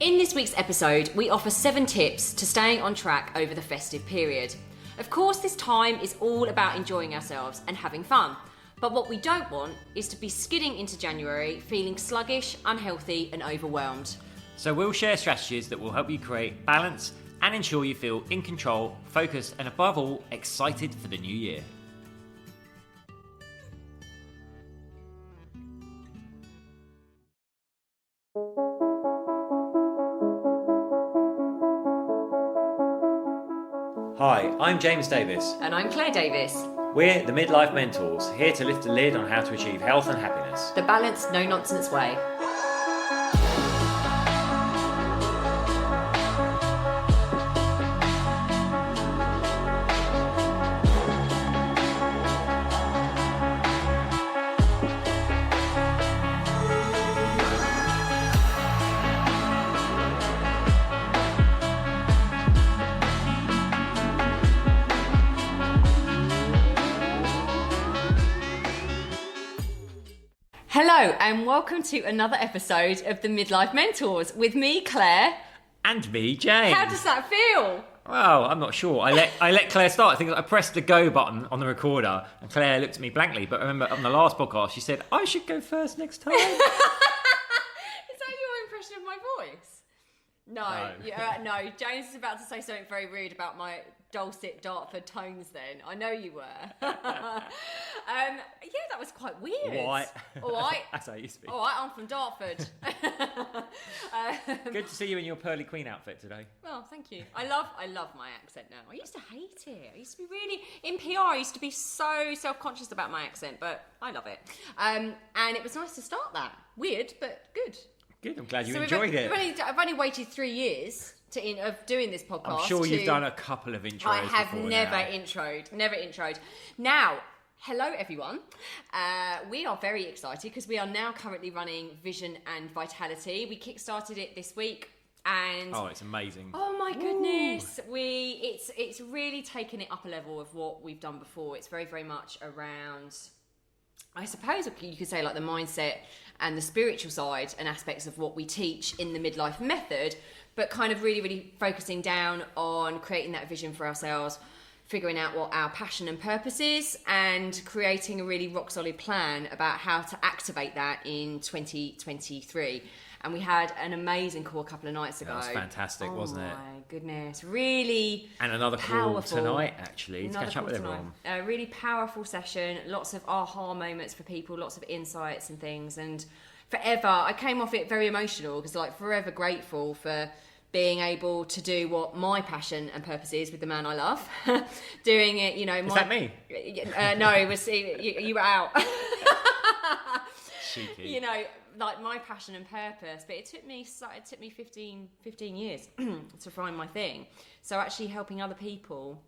In this week's episode, we offer 7 tips to staying on track over the festive period. Of course, this time is all about enjoying ourselves and having fun. But what we don't want is to be skidding into January feeling sluggish, unhealthy and overwhelmed. So we'll share strategies that will help you create balance and ensure you feel in control, focused and above all, excited for the new year. Hi, I'm James Davis. And I'm Claire Davis. We're the Midlife Mentors, here to lift the lid on how to achieve health and happiness. The balanced, no-nonsense way. Hello and welcome to another episode of the Midlife Mentors with me, Claire. And me, James. How does that feel? Well, I'm not sure. I let Claire start. I think I pressed the go button on the recorder and Claire looked at me blankly. But remember, on the last podcast, she said, I should go first next time. Is that your impression of my voice? No. James is about to say something very rude about my dulcet Dartford tones then. I know you were. Yeah, that was quite weird. All right. That's how you speak. All right, I'm from Dartford. Good to see you in your Pearly Queen outfit today. Well, thank you. I love my accent now. I used to hate it. I used to be really, in PR, I used to be so self-conscious about my accent, but I love it. And it was nice to start that. Weird, but good. Good, I'm glad you enjoyed it. I've only waited 3 years of doing this podcast. I'm sure you've done a couple of intros. I have never introed. Now, hello everyone. We are very excited because we are now currently running Vision and Vitality. We kickstarted it this week. And oh, it's amazing. Oh my goodness. It's really taken it up a level of what we've done before. It's very, very much around, I suppose you could say, like the mindset and the spiritual side and aspects of what we teach in the Midlife method, but kind of really, really focusing down on creating that vision for ourselves, figuring out what our passion and purpose is, and creating a really rock solid plan about how to activate that in 2023. And we had an amazing call a couple of nights ago. That was fantastic, wasn't it? Oh my goodness, really. And another powerful call tonight, actually, to catch up with everyone. A really powerful session, lots of aha moments for people, lots of insights and things. And forever, I came off it very emotional because, like, forever grateful for being able to do what my passion and purpose is with the man I love. Doing it, you know. Is that me? No, it was you were out. Cheeky. You know, like my passion and purpose, but it took me 15 years to find my thing. So actually helping other people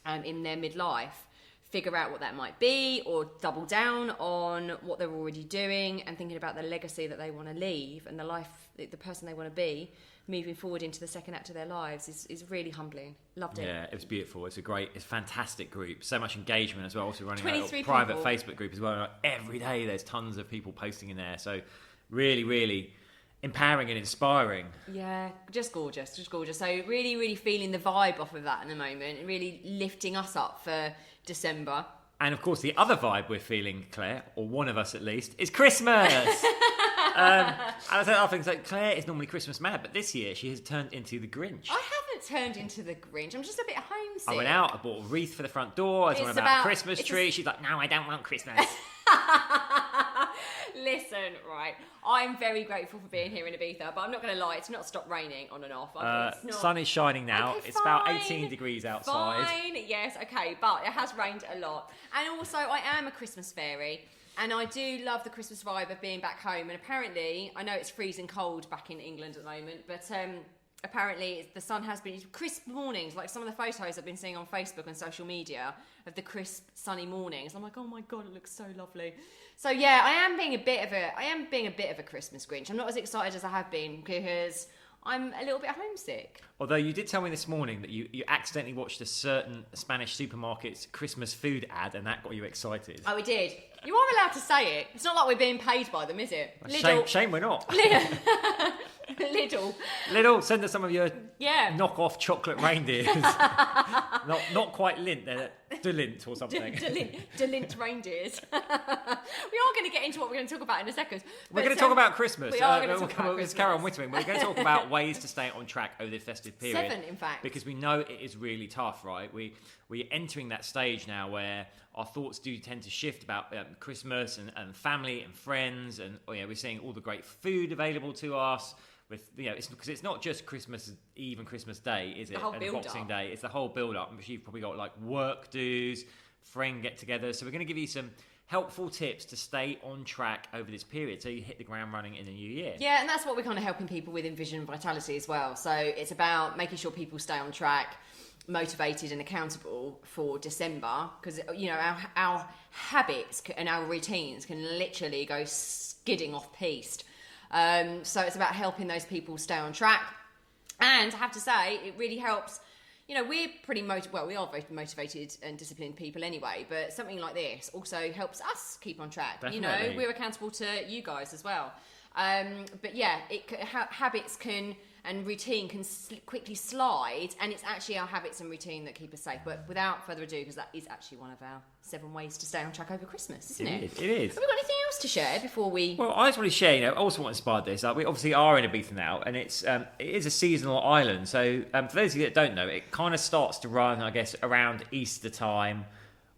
in their midlife figure out what that might be, or double down on what they're already doing, and thinking about the legacy that they want to leave and the person they want to be moving forward into the second act of their lives is really humbling. Loved it. Yeah, it was beautiful. It's a fantastic group. So much engagement as well. Also running a little 23 private people. Facebook group as well. Like, every day there's tons of people posting in there. So really, really empowering and inspiring. Yeah, just gorgeous. So really, really feeling the vibe off of that in the moment, and really lifting us up for December. And of course, the other vibe we're feeling, Claire, or one of us at least, is Christmas. And I said other things like Claire is normally Christmas mad, but this year she has turned into the Grinch. I haven't turned into the Grinch. I'm just a bit homesick. I went out, I bought a wreath for the front door, I was talking about a Christmas tree. She's like, no, I don't want Christmas. Listen, right, I'm very grateful for being here in Ibiza, but I'm not going to lie, it's not stopped raining on and off. It's not. Sun is shining now. Okay, it's about 18 degrees outside. Fine, yes, okay, but it has rained a lot. And also, I am a Christmas fairy, and I do love the Christmas vibe of being back home. And apparently, I know it's freezing cold back in England at the moment, but apparently the sun has been crisp mornings, like some of the photos I've been seeing on Facebook and social media of the crisp sunny mornings. I'm like, oh my god, it looks so lovely. So yeah, I am being a bit of a Christmas Grinch. I'm not as excited as I have been because I'm a little bit homesick. Although you did tell me this morning that you accidentally watched a certain Spanish supermarket's Christmas food ad and that got you excited. Oh, it did. You are allowed to say it. It's not like we're being paid by them, is it? Shame we're not. Lidl, send us some of your knockoff chocolate reindeers. not quite Lindt, they're Delint or something. Delint reindeers. We are going to get into what we're going to talk about in a second. We're going to talk about Christmas. We are going to talk about Christmas. Carry on whittling. We're going to talk about ways to stay on track over the festive period. 7, in fact. Because we know it is really tough, right? We're entering that stage now where our thoughts do tend to shift about Christmas and family and friends, and we're seeing all the great food available to us. Because it's not just Christmas Eve and Christmas Day, is it? And Boxing Day. It's the whole build-up. And you've probably got like work dues, friend get-togethers. So we're going to give you some helpful tips to stay on track over this period, so you hit the ground running in the new year. Yeah, and that's what we're kind of helping people with in Vision and Vitality as well. So it's about making sure people stay on track, motivated and accountable for December, because our habits and our routines can literally go skidding off piste. So it's about helping those people stay on track. And I have to say, it really helps. We're pretty we are very motivated and disciplined people anyway, but something like this also helps us keep on track. Definitely. We're accountable to you guys as well. But yeah, habits and routine can quickly slide, and it's actually our habits and routine that keep us safe. But without further ado, because that is actually one of our 7 ways to stay on track over Christmas, isn't it? It is. Have we got anything else to share before we... Well, I just want to share, also what inspired this. We obviously are in Ibiza now, and it is a seasonal island. So for those of you that don't know, it kind of starts to run, I guess, around Easter time,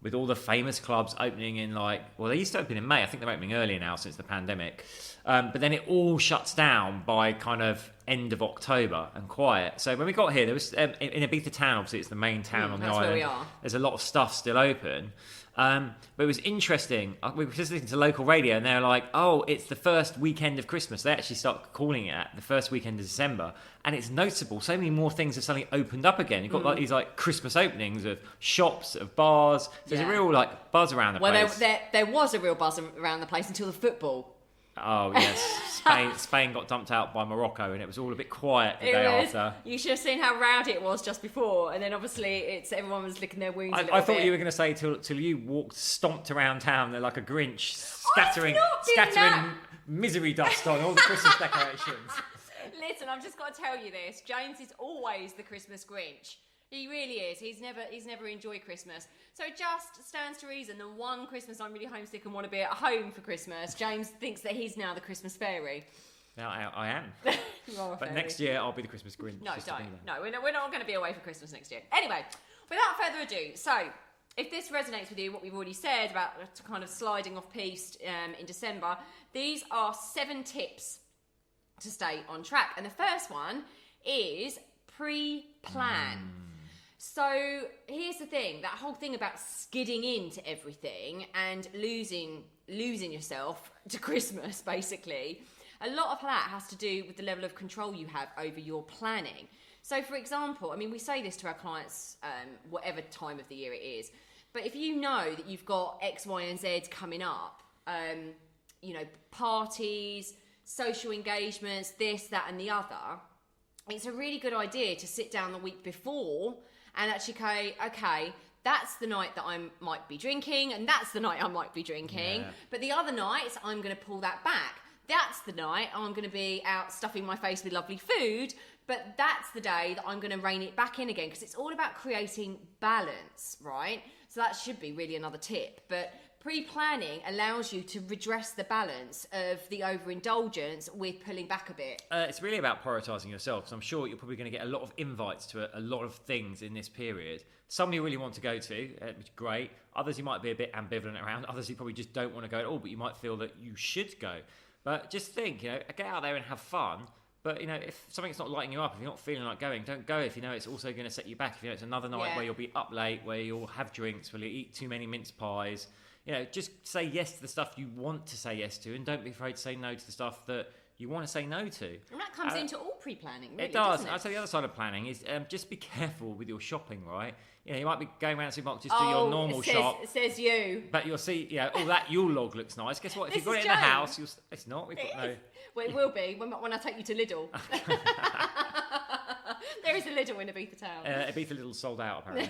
with all the famous clubs opening in they used to open in May. I think they're opening earlier now since the pandemic. But then it all shuts down by kind of end of October and quiet. So when we got here, there was in Ibiza town, obviously it's the main town on the island. Where we are. There's a lot of stuff still open. But it was interesting. We were just listening to local radio, and they're like, "Oh, it's the first weekend of Christmas." They actually start calling it the first weekend of December, and it's noticeable. So many more things have suddenly opened up again. You've got these Christmas openings of shops, of bars. So there's a real buzz around the place. Well, there was a real buzz around the place until the football. Oh yes, Spain got dumped out by Morocco, and it was all a bit quiet the day after. You should have seen how rowdy it was just before, and then obviously everyone was licking their wounds. I thought you were going to say till you stomped around town there like a Grinch, scattering misery dust on all the Christmas decorations. Listen, I've just got to tell you this: James is always the Christmas Grinch. He really is. He's never enjoyed Christmas. So it just stands to reason that one Christmas I'm really homesick and want to be at home for Christmas, James thinks that he's now the Christmas fairy. Now I am. You are a but fairy. Next year I'll be the Christmas Grinch. No, don't. No, we're not going to be away for Christmas next year. Anyway, without further ado, so if this resonates with you, what we've already said about kind of sliding off piste in December, these are 7 tips to stay on track. And the first one is pre-plan. So here's the thing, that whole thing about skidding into everything and losing yourself to Christmas, basically, a lot of that has to do with the level of control you have over your planning. So for example, we say this to our clients, whatever time of the year it is, but if you know that you've got X, Y, and Z coming up, parties, social engagements, this, that, and the other, it's a really good idea to sit down the week before and actually go, okay, that's the night that I might be drinking, and that's the night I might be drinking. Yeah. But the other nights, I'm going to pull that back. That's the night I'm going to be out stuffing my face with lovely food, but that's the day that I'm going to rein it back in again, because it's all about creating balance, right? So that should be really another tip. But pre-planning allows you to redress the balance of the overindulgence with pulling back a bit. It's really about prioritising yourself. So I'm sure you're probably going to get a lot of invites to a lot of things in this period. Some you really want to go to, which is great. Others you might be a bit ambivalent around. Others you probably just don't want to go at all, but you might feel that you should go. But just think, get out there and have fun. But, if something's not lighting you up, if you're not feeling like going, don't go if you know it's also going to set you back. If it's another night where you'll be up late, where you'll have drinks, where you'll eat too many mince pies. Just say yes to the stuff you want to say yes to, and don't be afraid to say no to the stuff that you want to say no to. And that comes into all pre-planning, really, it does. doesn't it? I'd say the other side of planning is just be careful with your shopping, right? You might be going around the supermarket just do your normal shop. It says you. But you'll see, all that Yule log looks nice. Guess what? If you've got it in the house, it's not. Well, it will be when I take you to Lidl. There is a Lidl in Ibiza town. Ibiza Lidl sold out apparently.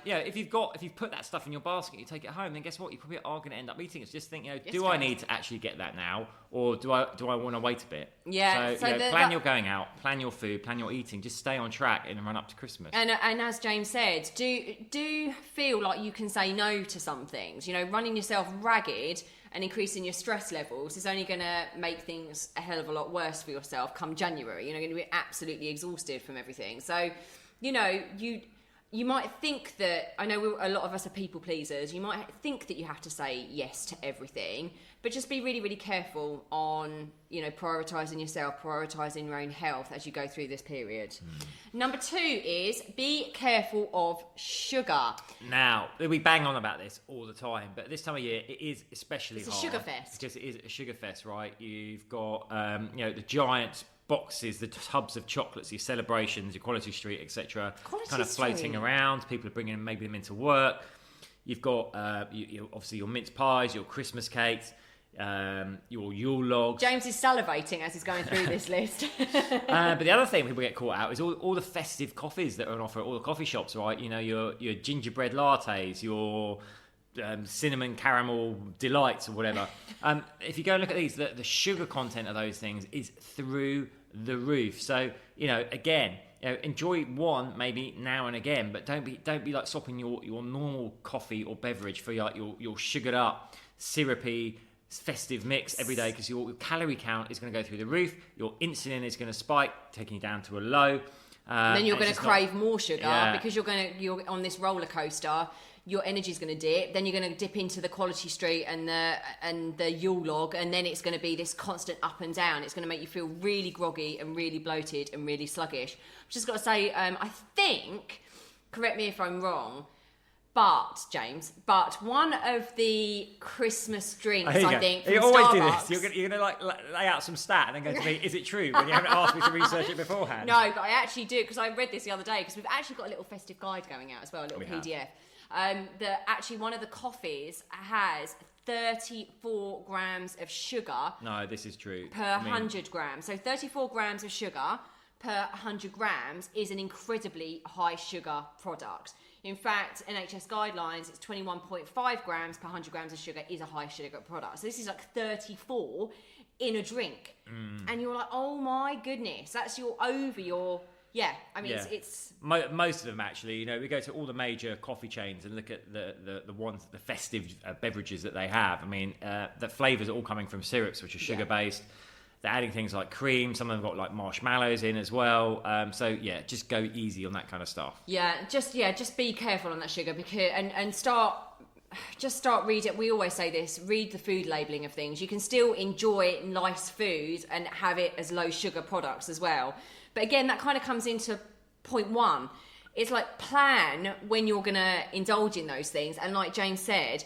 If you've put that stuff in your basket, you take it home, then guess what? You probably are going to end up eating it. So just think, do I need to actually get that now, or do I want to wait a bit? Yeah. So plan your going out, plan your food, plan your eating. Just stay on track in the run up to Christmas. And as James said, do feel like you can say no to some things. Running yourself ragged and increasing your stress levels is only going to make things a hell of a lot worse for yourself come January. You're going to be absolutely exhausted from everything. So, you might think that, I know a lot of us are people pleasers, you might think that you have to say yes to everything, but just be really, really careful on, prioritising yourself, prioritising your own health as you go through this period. Number 2 is be careful of sugar. Now, we bang on about this all the time, but this time of year, it is especially hard. It's a sugar fest. Because it is a sugar fest, right? You've got, the giant boxes, the tubs of chocolates, your celebrations, your Quality Street, etc., kind of floating around. People are bringing them into work. You've got obviously your mince pies, your Christmas cakes, your Yule logs. James is salivating as he's going through this list. But the other thing people get caught out is all the festive coffees that are on offer at all the coffee shops, right? Your gingerbread lattes, your cinnamon caramel delights or whatever. If you go and look at these, the sugar content of those things is through the roof. So again, enjoy one maybe now and again, but don't be like swapping your normal coffee or beverage for your sugared up syrupy festive mix every day, because your calorie count is going to go through the roof, your insulin is going to spike, taking you down to a low. And then you're going to crave more sugar because you're on this roller coaster. Your energy's going to dip, then you're going to dip into the Quality Street and the Yule log, and then it's going to be this constant up and down. It's going to make you feel really groggy and really bloated and really sluggish. I've just got to say, I think, correct me if I'm wrong, James, one of the Christmas drinks, I think, from you always Starbucks... do this. You're going to lay out some stat and then go to me, is it true, when you haven't asked me to research it beforehand? No, but I actually do, because I read this the other day, because we've actually got a little festive guide going out as well, a little PDF. That actually one of the coffees has 34 grams of sugar. No, this is true. Per 100 grams. So 34 grams of sugar per 100 grams is an incredibly high sugar product. In fact, NHS guidelines, it's 21.5 grams per 100 grams of sugar is a high sugar product. So this is like 34 in a drink. And you're like, oh my goodness, that's over your... Yeah, I mean, it's... Most of them, actually. We go to all the major coffee chains and look at the ones, the festive beverages that they have. I mean, the flavours are all coming from syrups, which are sugar-based. They're adding things like cream. Some of them got like marshmallows in as well. Just go easy on that kind of stuff. Just be careful on that sugar, because and start reading. We always say this: read the food labelling of things. You can still enjoy nice food and have it as low sugar products as well. But again, that kind of comes into point 1. It's like, plan when you're going to indulge in those things. And like James said,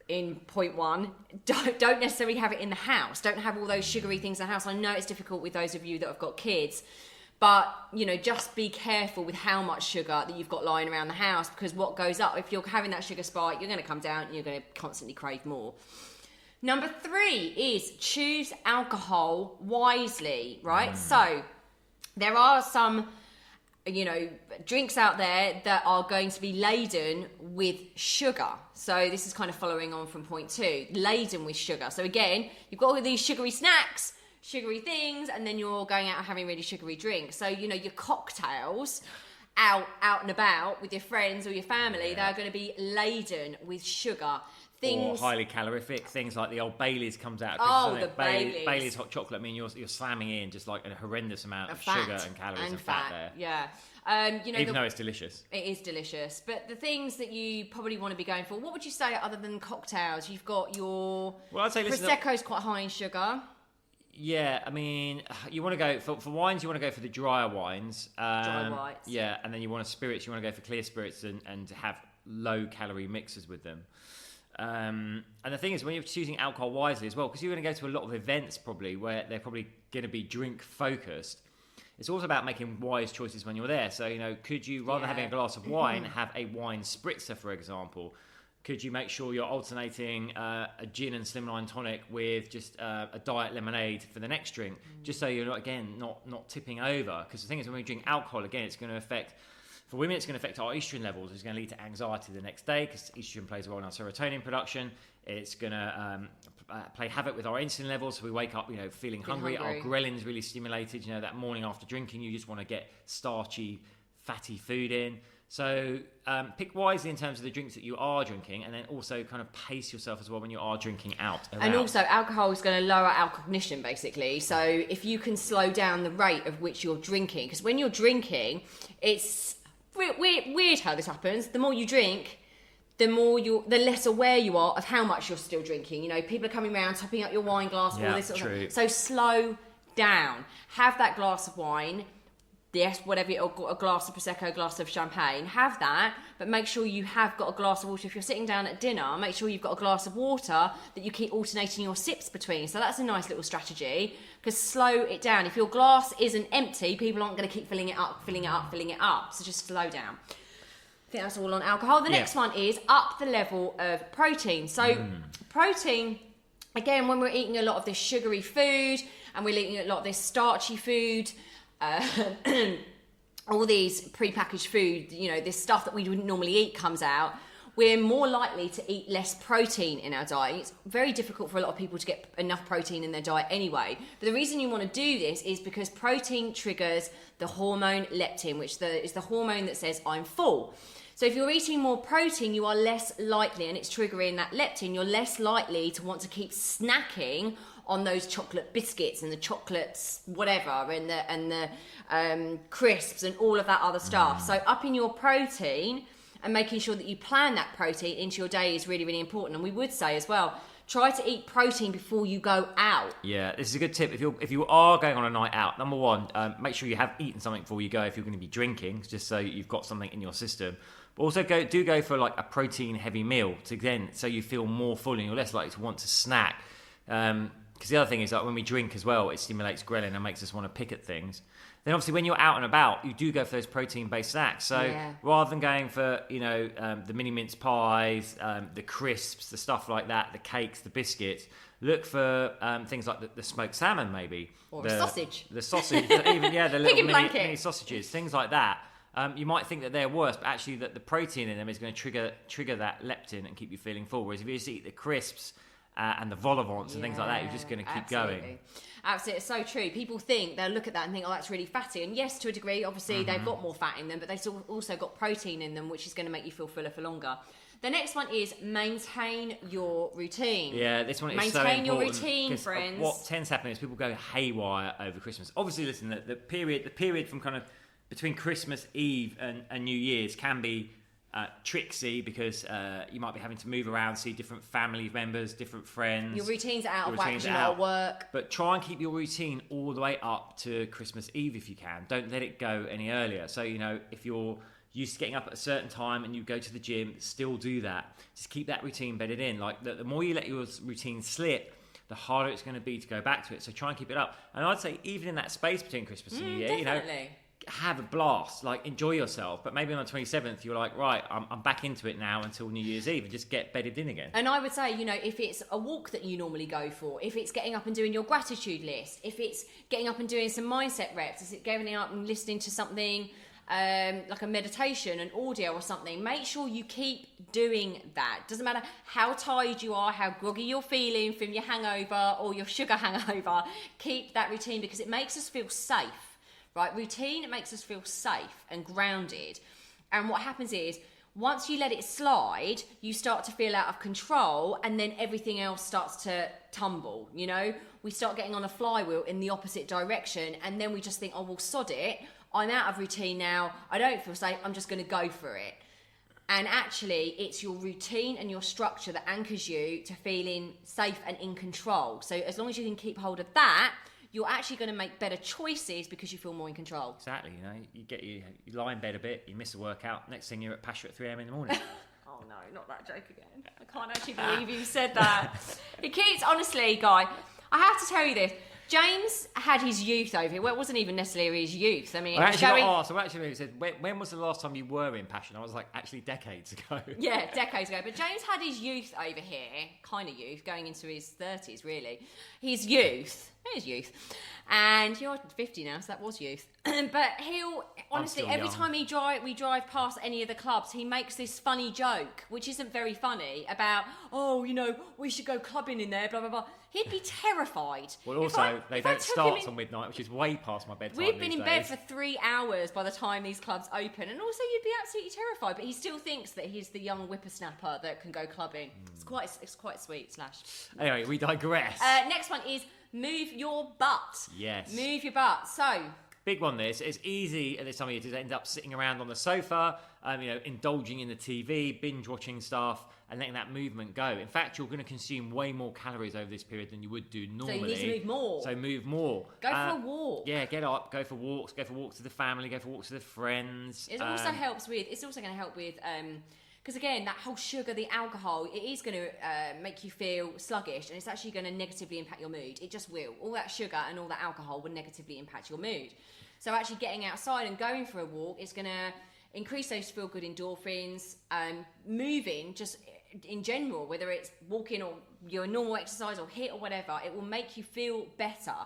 in point 1, don't necessarily have it in the house. Don't have all those sugary things in the house. I know it's difficult with those of you that have got kids. But, just be careful with how much sugar that you've got lying around the house, because what goes up, if you're having that sugar spike, you're going to come down and you're going to constantly crave more. Number 3 is choose alcohol wisely, right? So there are some, drinks out there that are going to be laden with sugar. So this is kind of following on from point 2, laden with sugar. So again, you've got all these sugary snacks, sugary things, and then you're going out and having really sugary drinks. So, your cocktails out and about with your friends or your family, they're going to be laden with sugar. Or highly calorific things like the old Baileys comes out. The Baileys. Baileys hot chocolate. I mean, you're slamming in just like a horrendous amount of sugar and calories and fat there. Yeah. Even though it's delicious. It is delicious. But the things that you probably want to be going for, what would you say other than cocktails? You've got your... Well, I'd say Prosecco's quite high in sugar. Yeah, I mean, you want to go for wines. You want to go for the drier wines. Dry whites. Yeah, and then you want spirits. You want to go for clear spirits and have low calorie mixes with them. And the thing is, when you're choosing alcohol wisely as well, because you're going to go to a lot of events probably where they're probably going to be drink focused. It's also about making wise choices when you're there. So could you, rather than having a glass of wine, have a wine spritzer, for example? Could you make sure you're alternating a gin and slimline tonic with just a diet lemonade for the next drink, just so you're not tipping over? Because the thing is, when we drink alcohol, again, it's going to affect. For women, it's going to affect our estrogen levels. It's going to lead to anxiety the next day because estrogen plays a role in our serotonin production. It's going to play havoc with our insulin levels. So we wake up, feeling hungry. Our ghrelin's really stimulated. That morning after drinking, you just want to get starchy, fatty food in. So pick wisely in terms of the drinks that you are drinking, and then also kind of pace yourself as well when you are drinking out. And also, alcohol is going to lower our cognition, basically. So if you can slow down the rate of which you're drinking, because when you're drinking, it's weird how this happens. The more you drink, the less aware you are of how much you're still drinking. People are coming around, topping up your wine glass, all this sort of stuff. So slow down. Have that glass of wine. Yes, whatever, or a glass of Prosecco, a glass of champagne, have that, but make sure you have got a glass of water. If you're sitting down at dinner, make sure you've got a glass of water that you keep alternating your sips between. So that's a nice little strategy, because slow it down. If your glass isn't empty, people aren't going to keep filling it up. So just slow down. I think that's all on alcohol. The next one is up the level of protein. So protein, again, when we're eating a lot of this sugary food and we're eating a lot of this starchy food, all these prepackaged food, this stuff that we wouldn't normally eat comes out, we're more likely to eat less protein in our diet. It's very difficult for a lot of people to get enough protein in their diet anyway. But the reason you want to do this is because protein triggers the hormone leptin, which is the hormone that says I'm full. So if you're eating more protein, you are less likely, and it's triggering that leptin, you're less likely to want to keep snacking on those chocolate biscuits and the chocolates, whatever, and the crisps and all of that other stuff. So upping your protein and making sure that you plan that protein into your day is really, really important. And we would say as well, try to eat protein before you go out. Yeah, this is a good tip. If you are going on a night out, number one, make sure you have eaten something before you go if you're going to be drinking, just so you've got something in your system. But also go for like a protein heavy meal so you feel more full and you're less likely to want to snack. Because the other thing is that when we drink as well, it stimulates ghrelin and makes us want to pick at things. Then obviously when you're out and about, you do go for those protein-based snacks. So rather than going for, the mini mince pies, the crisps, the stuff like that, the cakes, the biscuits, look for things like the smoked salmon maybe. Or a sausage. The sausage, even, the little mini sausages, things like that. You might think that they're worse, but actually that the protein in them is going to trigger that leptin and keep you feeling full. Whereas if you just eat the crisps, and the vol au vents and things like that, you're just going to keep going. Absolutely, it's so true. People they'll look at that and think, oh, that's really fatty. And yes, to a degree, obviously, they've got more fat in them, but they've also got protein in them, which is going to make you feel fuller for longer. The next one is maintain your routine. Yeah, this one is so important. Maintain your routine, friends. What tends to happen is people go haywire over Christmas. Obviously, listen, the period from kind of between Christmas Eve and New Year's can be tricksy because you might be having to move around, see different family members, different friends. Your routine's out of whack because you're not at work. But try and keep your routine all the way up to Christmas Eve if you can. Don't let it go any earlier. So, if you're used to getting up at a certain time and you go to the gym, still do that. Just keep that routine bedded in. Like the more you let your routine slip, the harder it's going to be to go back to it. So try and keep it up. And I'd say even in that space between Christmas and New Year, definitely. Have a blast, like enjoy yourself, but maybe on the 27th you're like, right, I'm back into it now until New Year's Eve and just get bedded in again. And I would say, if it's a walk that you normally go for, if it's getting up and doing your gratitude list, if it's getting up and doing some mindset reps, is it getting up and listening to something like a meditation, an audio or something, make sure you keep doing that. Doesn't matter how tired you are, how groggy you're feeling from your hangover or your sugar hangover, keep that routine because it makes us feel safe. Right, routine, it makes us feel safe and grounded. And what happens is, once you let it slide, you start to feel out of control and then everything else starts to tumble, We start getting on a flywheel in the opposite direction and then we just think, oh, well, sod it. I'm out of routine now. I don't feel safe. I'm just going to go for it. And actually, it's your routine and your structure that anchors you to feeling safe and in control. So as long as you can keep hold of that, you're actually going to make better choices because you feel more in control. Exactly. You lie in bed a bit, you miss a workout, next thing you're at Pasture at 3 a.m. in the morning. Oh no, not that joke again. I can't actually believe you said that. It keeps, honestly, Guy, I have to tell you this. James had his youth over here. Well, it wasn't even necessarily his youth. I mean, I actually got asked. So actually, said, when was the last time you were in Passion? I was like, actually, decades ago. Yeah, decades ago. But James had his youth over here, kind of youth, going into his 30s, really. His youth. And you're 50 now, so that was youth. But he'll, honestly, every time we drive past any of the clubs, he makes this funny joke, which isn't very funny, about, we should go clubbing in there, blah, blah, blah. He'd be terrified. Well, also, they don't start till midnight, which is way past my bedtime. We've been in bed for 3 hours by the time these clubs open, and also you'd be absolutely terrified. But he still thinks that he's the young whippersnapper that can go clubbing. It's quite sweet. Anyway, we digress. Next one is move your butt. Yes. Move your butt. So. Big one, this. It's easy at this time of year to end up sitting around on the sofa, indulging in the TV, binge watching stuff, and letting that movement go. In fact, you're going to consume way more calories over this period than you would do normally. So you need to move more. So move more. Go for a walk. Yeah, get up, go for walks with the family, go for walks with the friends. It's also going to help with... because again, that whole sugar, the alcohol, it is going to make you feel sluggish, and it's actually going to negatively impact your mood. It just will. All that sugar and all that alcohol will negatively impact your mood. So actually getting outside and going for a walk is going to increase those feel-good endorphins. Moving, just in general, whether it's walking or your normal exercise or HIIT or whatever, it will make you feel better,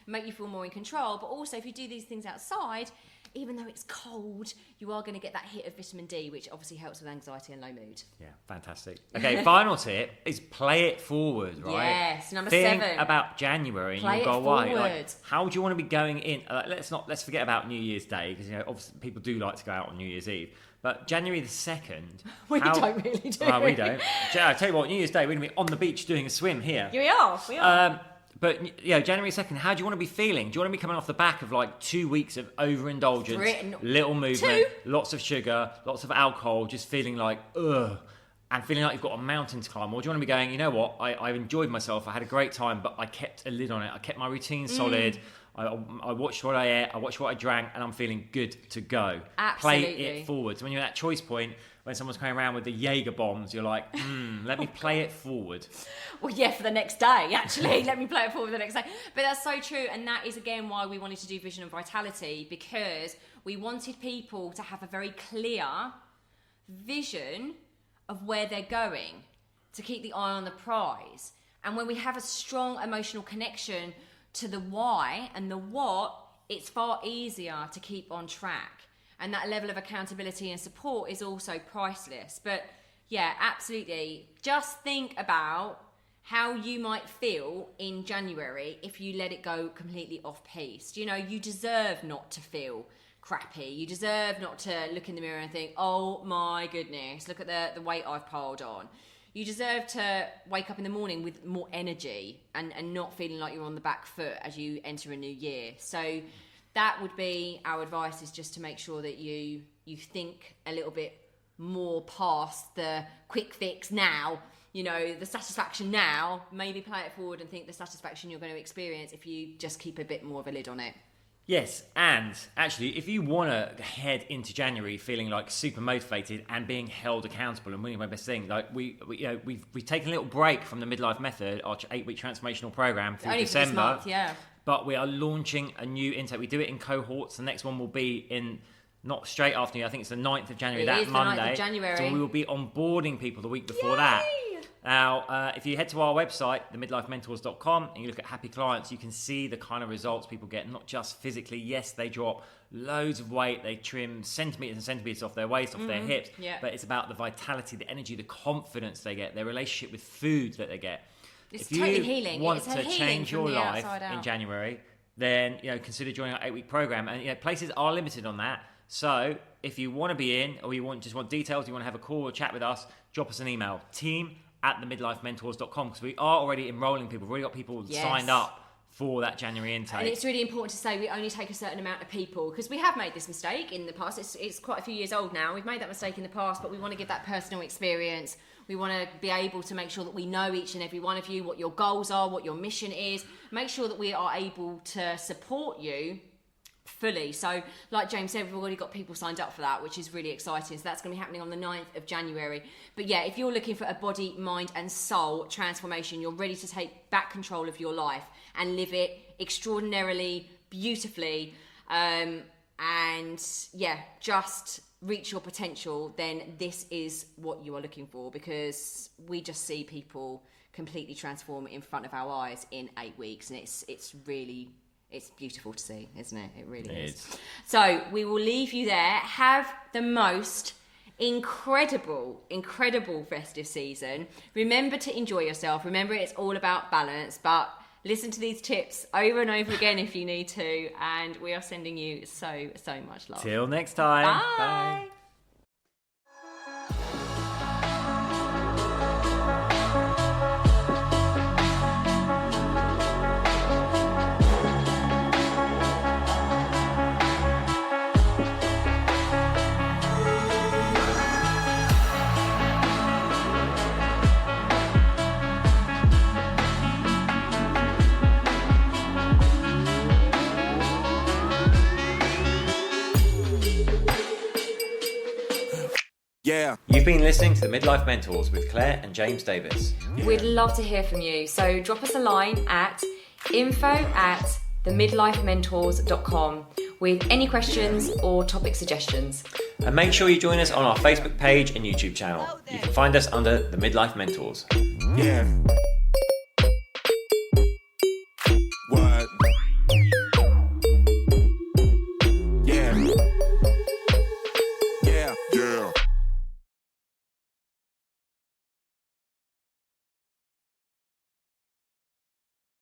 make you feel more in control. But also, if you do these things outside, even though it's cold, you are going to get that hit of vitamin D, which obviously helps with anxiety and low mood. Yeah, fantastic. Okay, final tip is play it forward, right? Yes, number Think 7. about January and you'll go away. Like, how do you want to be going in? Let's forget about New Year's Day, because obviously people do like to go out on New Year's Eve. But January the 2nd... we don't really do. Well, we don't. I tell you what, New Year's Day, we're going to be on the beach doing a swim here. We are. But January 2nd, how do you want to be feeling? Do you want to be coming off the back of like 2 weeks of overindulgence, little movement, lots of sugar, lots of alcohol, just feeling like, ugh, and feeling like you've got a mountain to climb? Or do you want to be going, you know what, I enjoyed myself, I had a great time, but I kept a lid on it, I kept my routine solid, I watched what I ate, I watched what I drank, and I'm feeling good to go. Absolutely. Play it forward. So when you're at that choice point, when someone's coming around with the Jaeger bombs, you're like, let me play it forward. Well, yeah, for the next day, actually. Let me play it forward the next day. But that's so true. And that is, again, why we wanted to do Vision and Vitality, because we wanted people to have a very clear vision of where they're going, to keep the eye on the prize. And when we have a strong emotional connection to the why and the what, it's far easier to keep on track. And that level of accountability and support is also priceless. But yeah, absolutely. Just think about how you might feel in January if you let it go completely off-piste. You deserve not to feel crappy. You deserve not to look in the mirror and think, oh my goodness, look at the weight I've piled on. You deserve to wake up in the morning with more energy and not feeling like you're on the back foot as you enter a new year. So that would be our advice, is just to make sure that you think a little bit more past the quick fix now, the satisfaction now. Maybe play it forward and think the satisfaction you're going to experience if you just keep a bit more of a lid on it. Yes, and actually, if you want to head into January feeling like super motivated and being held accountable and winning my best thing, like we've taken a little break from the Midlife Method, our 8-week transformational program through only December. For this month, yeah. But we are launching a new intake. We do it in cohorts. The next one will be in not straight after you. I think it's the 9th of January. That Monday. 9th of January. So we will be onboarding people the week before that. Now, if you head to our website, themidlifementors.com, and you look at happy clients, you can see the kind of results people get, not just physically. Yes, they drop loads of weight, they trim centimetres and centimetres off their waist, off their hips, but it's about the vitality, the energy, the confidence they get, their relationship with food that they get. It's if totally you healing. want it's to change your life in January, then consider joining our 8-week program. And places are limited on that. So if you want to be in, or you just want details, you want to have a call or chat with us, drop us an email, team@themidlifementors.com, because we are already enrolling people. We've already got people signed up for that January intake. And it's really important to say we only take a certain amount of people, because we have made this mistake in the past. It's quite a few years old now. We've made that mistake in the past, but we want to give that personal experience. We want to be able to make sure that we know each and every one of you, what your goals are, what your mission is. Make sure that we are able to support you fully. So like James said, we've already got people signed up for that, which is really exciting. So that's going to be happening on the 9th of January. But yeah, if you're looking for a body, mind and soul transformation, you're ready to take back control of your life and live it extraordinarily, beautifully, and yeah, just reach your potential, then this is what you are looking for, because we just see people completely transform in front of our eyes in 8 weeks, and it's really, it's beautiful to see, isn't it? It really is. So we will leave you there. Have the most incredible festive season. Remember to enjoy yourself. Remember, it's all about balance, but listen to these tips over and over again if you need to, and we are sending you so much love. Till next time. Bye. Bye. Yeah. You've been listening to the Midlife Mentors with Claire and James Davis. We'd love to hear from you, so drop us a line at info@themidlifementors.com with any questions or topic suggestions. And make sure you join us on our Facebook page and YouTube channel. You can find us under the Midlife Mentors. Yeah.